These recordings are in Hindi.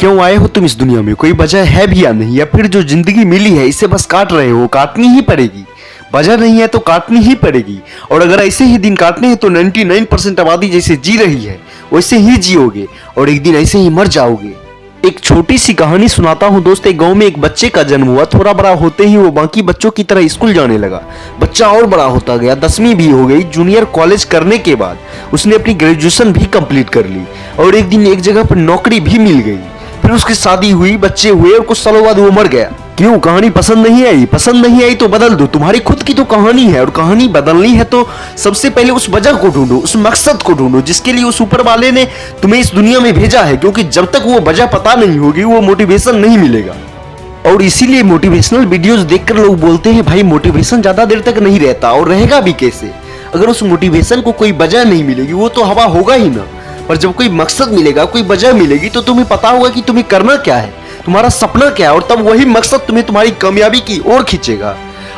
क्यों आए हो तुम इस दुनिया में? कोई वजह है भी या नहीं? या फिर जो जिंदगी मिली है इसे बस काट रहे हो? काटनी ही पड़ेगी। वजह नहीं है तो काटनी ही पड़ेगी। और अगर ऐसे ही दिन काटने हैं तो 99% आबादी जैसे जी रही है वैसे ही जियोगे और एक दिन ऐसे ही मर जाओगे। एक छोटी सी कहानी सुनाता हूँ दोस्त। एक गांव में एक बच्चे का जन्म हुआ। थोड़ा बड़ा होते ही वो बाकी बच्चों की तरह स्कूल जाने लगा। बच्चा और बड़ा होता गया, 10वीं भी हो गई। जूनियर कॉलेज करने के बाद उसने अपनी ग्रेजुएशन भी कंप्लीट कर ली और एक दिन एक जगह पर नौकरी भी मिल गई। फिर उसकी शादी हुई, बच्चे हुए और कुछ सालों बाद वो मर गया। क्यों? कहानी पसंद नहीं आई? पसंद नहीं आई तो बदल दो। तुम्हारी खुद की तो कहानी है और कहानी बदलनी है तो सबसे पहले उस वजह को ढूंढो, उस मकसद को ढूंढो जिसके लिए उस ऊपर वाले ने तुम्हें इस दुनिया में भेजा है। क्योंकि जब तक वो वजह पता नहीं होगी वो मोटिवेशन नहीं मिलेगा। और इसीलिए मोटिवेशनल वीडियोस देखकर लोग बोलते हैं भाई मोटिवेशन ज्यादा देर तक नहीं रहता, और रहेगा भी कैसे अगर उस मोटिवेशन को कोई वजह नहीं मिलेगी? वो तो हवा होगा ही ना। पर जब कोई मकसद मिलेगा, कोई वजह मिलेगी तो तुम्हें पता होगा कि तुम्हें करना क्या है, तुम्हारा सपना क्या है, और तब वही मकसद तुम्हें तुम्हारी कामयाबी की ओर खींचेगा।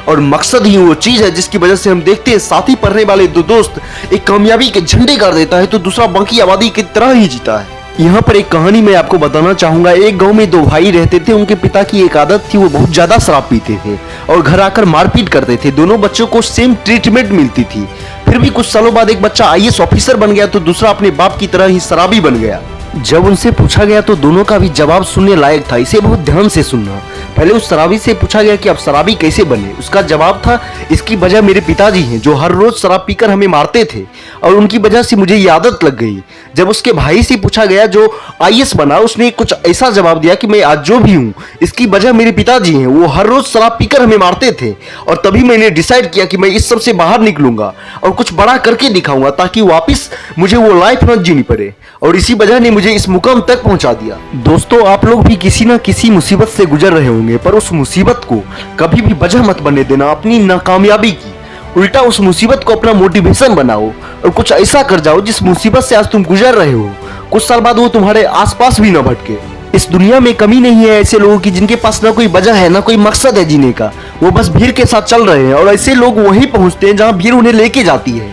और मकसद ही वो चीज है जिसकी वजह से हम देखते हैं साथ ही पढ़ने वाले दो दोस्त एक कामयाबी के झंडे गाड़ देता है तो दूसरा बाकी आबादी की तरह ही जीता है। यहाँ पर एक कहानी मैं आपको बताना चाहूंगा। एक गांव में दो भाई रहते थे। उनके पिता की एक आदत थी, वो बहुत ज्यादा शराब पीते थे और घर आकर मारपीट करते थे। दोनों बच्चों को सेम ट्रीटमेंट मिलती थी। फिर भी कुछ सालों बाद एक बच्चा आईएएस ऑफिसर बन गया तो दूसरा अपने बाप की तरह ही शराबी बन गया। जब उनसे पूछा गया तो दोनों का भी जवाब सुनने लायक था। इसे बहुत ध्यान से सुनना। पहले उस शराबी से पूछा गया कि आप शराबी कैसे बने? उसका जवाब था, इसकी वजह मेरे पिताजी हैं जो हर रोज शराब पीकर हमें मारते थे और उनकी वजह से मुझे ये आदत लग गई। जब उसके भाई से पूछा गया जो आईएएस बना, उसने कुछ ऐसा जवाब दिया कि मैं आज जो भी हूँ इसकी वजह मेरे पिताजी हैं। वो हर रोज शराब पीकर हमें मारते थे और तभी मैंने डिसाइड किया कि मैं इस सब से बाहर निकलूंगा और कुछ बड़ा करके दिखाऊंगा ताकि वापिस मुझे वो लाइफ न जीनी पड़े। और इसी वजह ने मुझे इस मुकाम तक पहुंचा दिया। दोस्तों, आप लोग भी किसी न किसी मुसीबत से गुजर रहे होंगे, पर उस मुसीबत को कभी भी वजह मत बनने देना अपनी नाकामयाबी की। उल्टा उस मुसीबत को अपना मोटिवेशन बनाओ और कुछ ऐसा कर जाओ जिस मुसीबत से आज तुम गुजर रहे हो कुछ साल बाद वो तुम्हारे आसपास भी न भटके। इस दुनिया में कमी नहीं है ऐसे लोगों की जिनके पास ना कोई वजह है ना कोई मकसद है जीने का। वो बस भीड़ के साथ चल रहे हैं और ऐसे लोग वहीं पहुंचते हैं जहां भीड़ उन्हें लेके जाती है।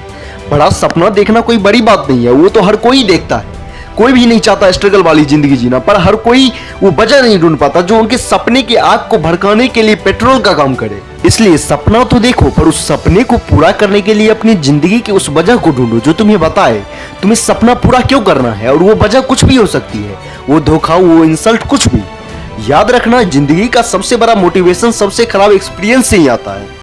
बड़ा सपना देखना कोई बड़ी बात नहीं है, वो तो हर कोई देखता है। कोई भी नहीं चाहता स्ट्रगल वाली जिंदगी जीना, पर हर कोई वो वजह नहीं ढूंढ पाता जो उनके सपने की आग को भड़काने के लिए पेट्रोल का काम करे। इसलिए सपना तो देखो, पर उस सपने को पूरा करने के लिए अपनी जिंदगी की उस वजह को ढूंढो जो तुम्हें बताए तुम्हें सपना पूरा क्यों करना है। और वो वजह कुछ भी हो सकती है, वो धोखा, वो इंसल्ट, कुछ भी। याद रखना, जिंदगी का सबसे बड़ा मोटिवेशन सबसे खराब एक्सपीरियंस से ही आता है।